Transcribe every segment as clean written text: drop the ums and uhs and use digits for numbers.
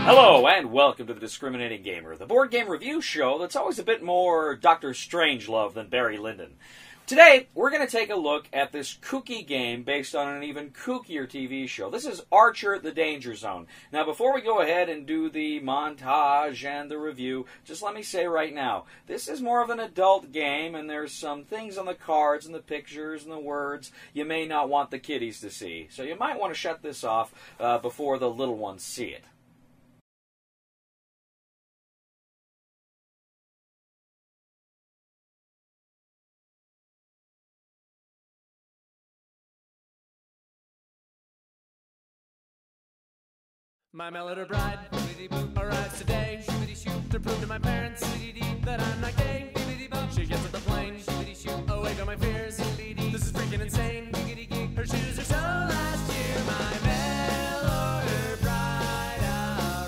Hello, and welcome to The Discriminating Gamer, the board game review show that's always a bit more Dr. Strangelove than Barry Lyndon. Today, we're going to take a look at this kooky game based on an even kookier TV show. This is Archer: The Danger Zone. Now, before we go ahead and do the montage and the review, just let me say right now, this is more of an adult game, and there's some things on the cards and the pictures and the words you may not want the kiddies to see. So you might want to shut this off before the little ones see it. My melody bride arrives today to prove to my parents that I'm not gay. She gets on the plane, away go my fears. This is freaking insane. Her shoes are so last year. My mail order bride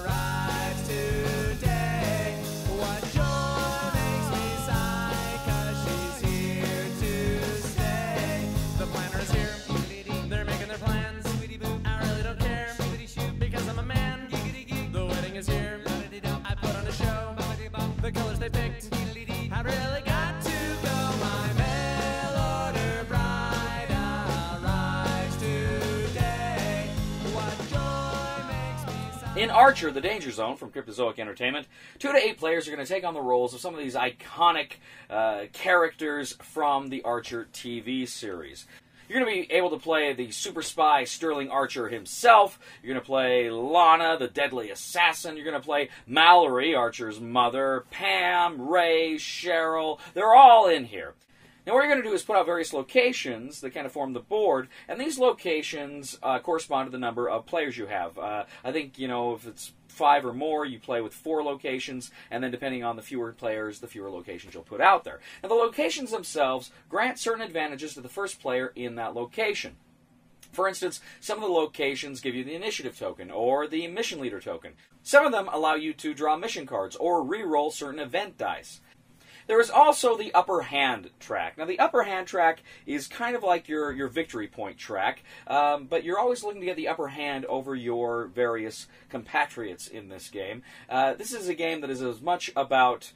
arrives today. What joy makes me sigh, 'cause she's here to stay. The planner is here, they're making their plans. I really don't care, because I'm a man. The wedding is here, I put on a show. The colors they picked, I really got to go. My mail order bride arrives today. What joy makes me sigh. In Archer: The Danger Zone from Cryptozoic Entertainment, 2 to 8 players are going to take on the roles of some of these iconic characters from the Archer TV series. You're going to be able to play the super spy Sterling Archer himself. You're going to play Lana, the deadly assassin. You're going to play Mallory, Archer's mother, Pam, Ray, Cheryl. They're all in here. Now what you're going to do is put out various locations that kind of form the board, and these locations correspond to the number of players you have. I think, if it's 5 or more, you play with 4 locations, and then depending on the fewer players, the fewer locations you'll put out there. Now the locations themselves grant certain advantages to the first player in that location. For instance, some of the locations give you the initiative token or the mission leader token. Some of them allow you to draw mission cards or re-roll certain event dice. There is also the upper hand track. Now, the upper hand track is kind of like your victory point track, but you're always looking to get the upper hand over your various compatriots in this game. This is a game that is as much about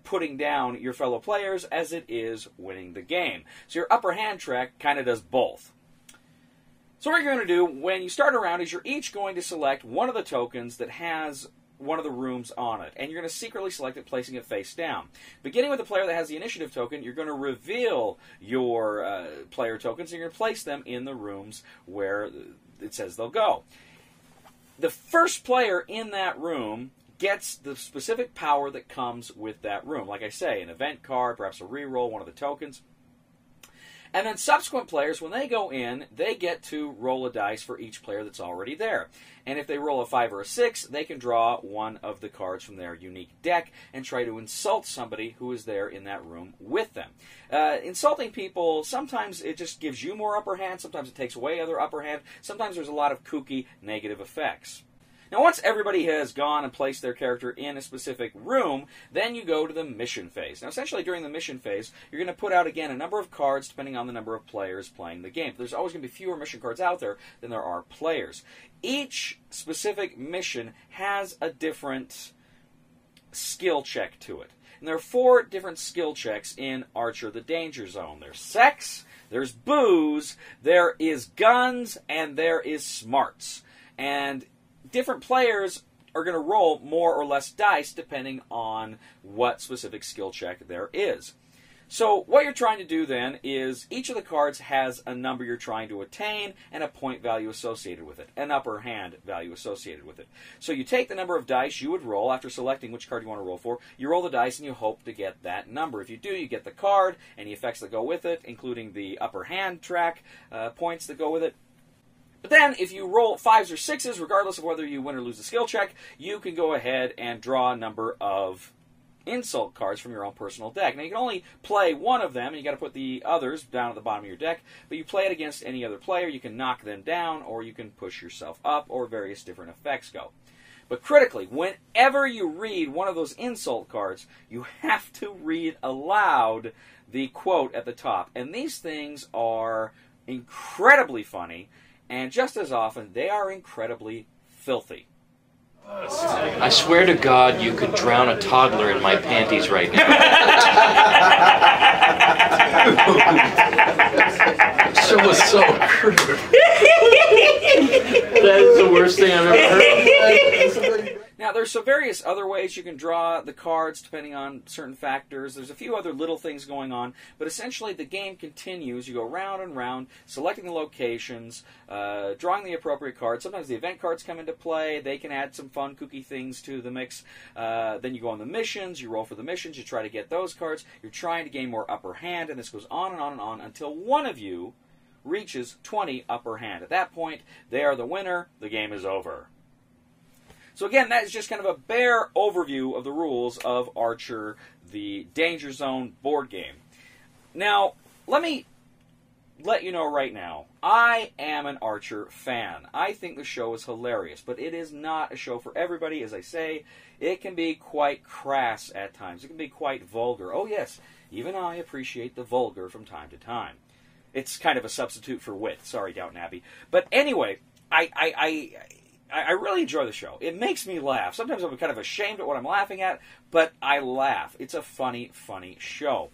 putting down your fellow players as it is winning the game. So your upper hand track kind of does both. So what you're going to do when you start a round is you're each going to select one of the tokens that has one of the rooms on it, and you're going to secretly select it, placing it face down. Beginning with the player that has the initiative token, you're going to reveal your player tokens, and you're going to place them in the rooms where it says they'll go. The first player in that room gets the specific power that comes with that room. Like I say, an event card, perhaps a reroll, one of the tokens. And then subsequent players, when they go in, they get to roll a dice for each player that's already there. And if they roll a 5 or a 6, they can draw one of the cards from their unique deck and try to insult somebody who is there in that room with them. Insulting people, sometimes it just gives you more upper hand, sometimes it takes away other upper hand, sometimes there's a lot of kooky negative effects. Now, once everybody has gone and placed their character in a specific room, then you go to the mission phase. Now, essentially, during the mission phase, you're going to put out, again, a number of cards depending on the number of players playing the game. There's always going to be fewer mission cards out there than there are players. Each specific mission has a different skill check to it. And there are 4 different skill checks in Archer: The Danger Zone. There's sex, there's booze, there is guns, and there is smarts. And different players are going to roll more or less dice depending on what specific skill check there is. So what you're trying to do then is each of the cards has a number you're trying to attain and a point value associated with it, an upper hand value associated with it. So you take the number of dice you would roll after selecting which card you want to roll for. You roll the dice and you hope to get that number. If you do, you get the card, any effects that go with it, including the upper hand track points that go with it. But then, if you roll 5s or 6s, regardless of whether you win or lose the skill check, you can go ahead and draw a number of insult cards from your own personal deck. Now, you can only play one of them, and you got to put the others down at the bottom of your deck, but you play it against any other player. You can knock them down, or you can push yourself up, or various different effects go. But critically, whenever you read one of those insult cards, you have to read aloud the quote at the top. And these things are incredibly funny, and just as often, they are incredibly filthy. I swear to God you could drown a toddler in my panties right now. This was so crude. That is the worst thing I've ever heard. Now, there's some various other ways you can draw the cards depending on certain factors. There's a few other little things going on, but essentially the game continues. You go round and round, selecting the locations, drawing the appropriate cards. Sometimes the event cards come into play. They can add some fun, kooky things to the mix. Then you go on the missions. You roll for the missions. You try to get those cards. You're trying to gain more upper hand, and this goes on and on and on until one of you reaches 20 upper hand. At that point, they are the winner. The game is over. So again, that is just kind of a bare overview of the rules of Archer, the Danger Zone board game. Now, let me let you know right now, I am an Archer fan. I think the show is hilarious, but it is not a show for everybody. As I say, it can be quite crass at times. It can be quite vulgar. Oh yes, even I appreciate the vulgar from time to time. It's kind of a substitute for wit. Sorry, Downton Abbey. But anyway, I really enjoy the show. It makes me laugh. Sometimes I'm kind of ashamed at what I'm laughing at, but I laugh. It's a funny, funny show.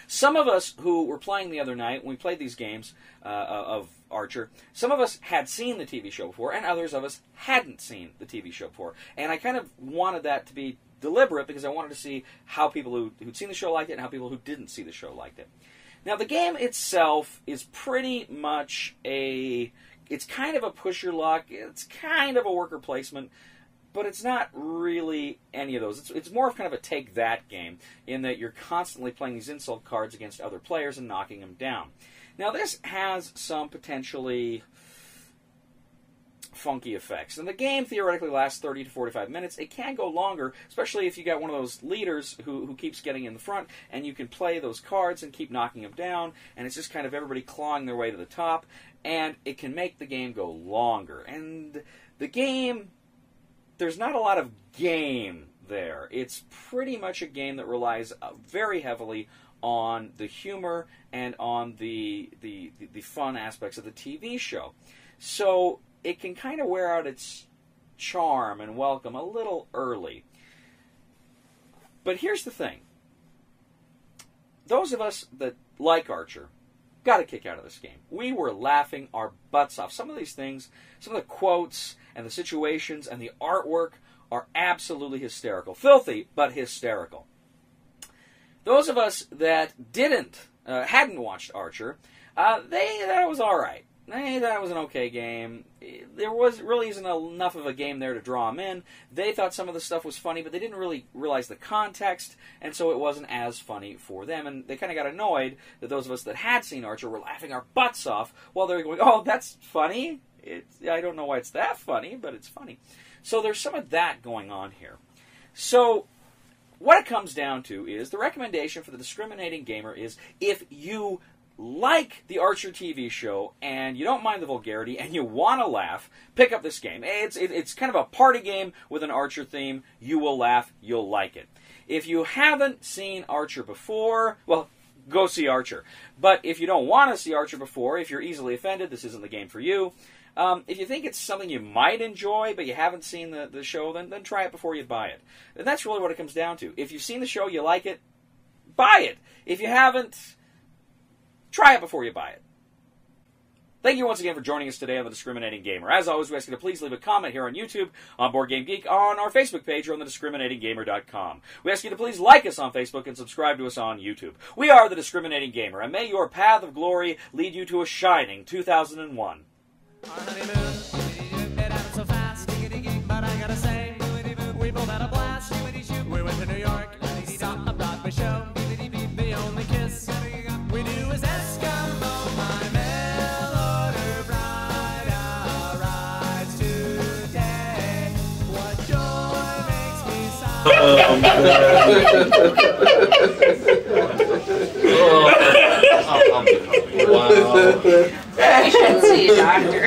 Some of us who were playing the other night, when we played these games of Archer, some of us had seen the TV show before, and others of us hadn't seen the TV show before. And I kind of wanted that to be deliberate because I wanted to see how people who'd seen the show liked it and how people who didn't see the show liked it. Now, the game itself is pretty much it's kind of a push your luck, it's kind of a worker placement, but it's not really any of those. It's more of kind of a take that game, in that you're constantly playing these insult cards against other players and knocking them down. Now, this has some potentially funky effects. And the game theoretically lasts 30 to 45 minutes. It can go longer, especially if you got one of those leaders who keeps getting in the front, and you can play those cards and keep knocking them down, and it's just kind of everybody clawing their way to the top, and it can make the game go longer. And the game, there's not a lot of game there. It's pretty much a game that relies very heavily on the humor and on the fun aspects of the TV show. So it can kind of wear out its charm and welcome a little early. But here's the thing. Those of us that like Archer got a kick out of this game. We were laughing our butts off. Some of these things, some of the quotes and the situations and the artwork are absolutely hysterical. Filthy, but hysterical. Those of us that hadn't watched Archer, they thought it was all right. They thought it was an okay game. There really isn't enough of a game there to draw them in. They thought some of the stuff was funny, but they didn't really realize the context, and so it wasn't as funny for them. And they kind of got annoyed that those of us that had seen Archer were laughing our butts off while they were going, "Oh, that's funny. I don't know why it's that funny, but it's funny." So there's some of that going on here. So what it comes down to is the recommendation for the discriminating gamer is, if you like the Archer TV show and you don't mind the vulgarity and you want to laugh, pick up this game. It's kind of a party game with an Archer theme. You will laugh. You'll like it. If you haven't seen Archer before, well, go see Archer. But if you don't want to see Archer before, if you're easily offended, this isn't the game for you. If you think it's something you might enjoy, but you haven't seen the show, then try it before you buy it. And that's really what it comes down to. If you've seen the show, you like it, buy it. If you haven't, try it before you buy it. Thank you once again for joining us today on The Discriminating Gamer. As always, we ask you to please leave a comment here on YouTube, on Board Game Geek, on our Facebook page, or on thediscriminatinggamer.com. We ask you to please like us on Facebook and subscribe to us on YouTube. We are The Discriminating Gamer, and may your path of glory lead you to a shining 2001. Our honeymoon, it happened so fast, but I gotta say, we both had a blast. We went to New York, saw a Broadway show, the only kiss we do is Eskimo. My mail order bride arrives today. What joy makes me sigh. Wow. You should see a doctor.